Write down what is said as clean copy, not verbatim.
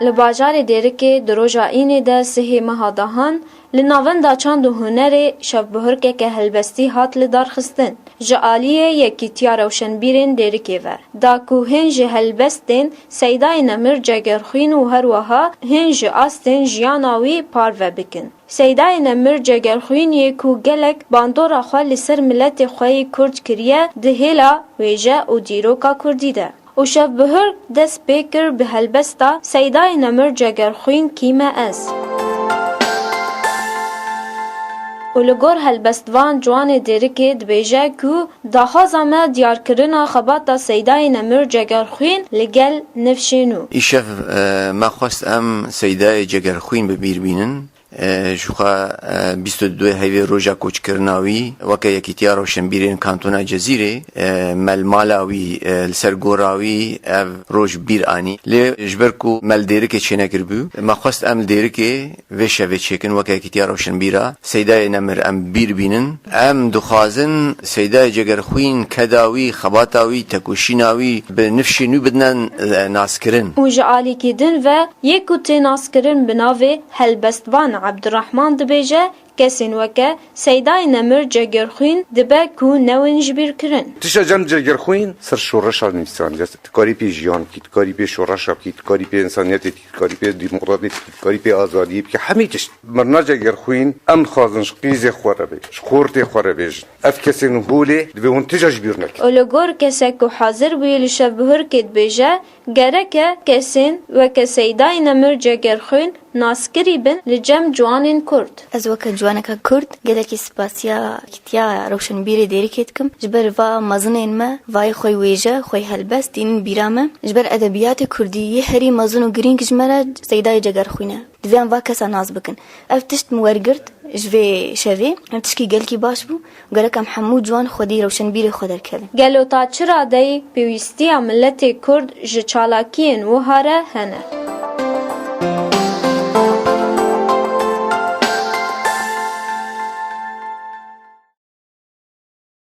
لباجار دیرکه دروجا اینه ده سهی مهادهان لناوندا چند و هنر شبهر که هلبستی هات لدار خستن جعالیه یکی تیا روشنبیرین دیرکه و دا کو هنج هلبستین سیدای نمر جگرخوین و هر وها هنج آستین جیاناوی پارو بکن سیدای نمر جگرخوین یکو گلک باندورا خواه لسر ملت خواه کرد کریه دهیلا ویجه و دیروکا کردی ده و شبهر دست بیکر به هلبستا سیدای نمر جگرخوین کیمه از و لگور هلبستوان جوان دیرکه دبیجه که داخازا ما دیار کرنا خباتا سیدای نمر جگرخوین لگل نفشینو ایشف ما خواست ام سیدای جگرخوین ببیر بینن شوخا 22 هیوی روژا کوچ کرناوی وکه یکی تیا روشنبیرین کانتونا جزیره مل مالاوی لسر گوراوی روژ بیر آنی لی جبرکو مل دیرکه چینه کربو ما خواست ام دیرکه وشه وچکن وکه یکی تیا روشنبیرا سیدای نمر ام بیر بینن ام دخوازن سیدای جگرخوین کداوی خباتاوی تکوشیناوی به نفشینو بدنن ناس کرن و جعالی کدن و یکو تی ناس کرن بناوه هلبستوان عبدالرحمن دبیجه کسین وکه سیدای نمر جگرخوین دبه کو نوین جبیر کرن تشا جان جگرخوین سر شورش انسان جست کاری پی جیان کی کاری پی شورش کی کاری پی انسانیت کی کاری پی دموکراسی کی کاری پی آزادی کی همه چیز مرنا جگرخوین ام خازنش قیز خوره به خورت خوره به اف کسین هوله دبه اون تشا جبیر نک اولگور کسی که حاضر بیل شبهر کد بیجه گرکه کسین وکه سیدای نمر جگرخوین ناسکری بن لجم جوانین کرد از وقت جوانک کرد گلکی سپاسیا کتیا روشنبیر دیرکت کم جبر و مزنین ما وای خوی ویجه خوی هلبست این بیرامه جبر ادبیات کردی هری مزن و گرینگ جمره سیدای جگرخوینه دوام وا کسا ناز بکن افتشت مورگرد جوی شوی تشکی گلکی باش بو گلکم حمود جوان خودی روشنبیر خودر کردن گلو تا چرا دی پیوستی ملت کرد ج چالاکین و هاره هنه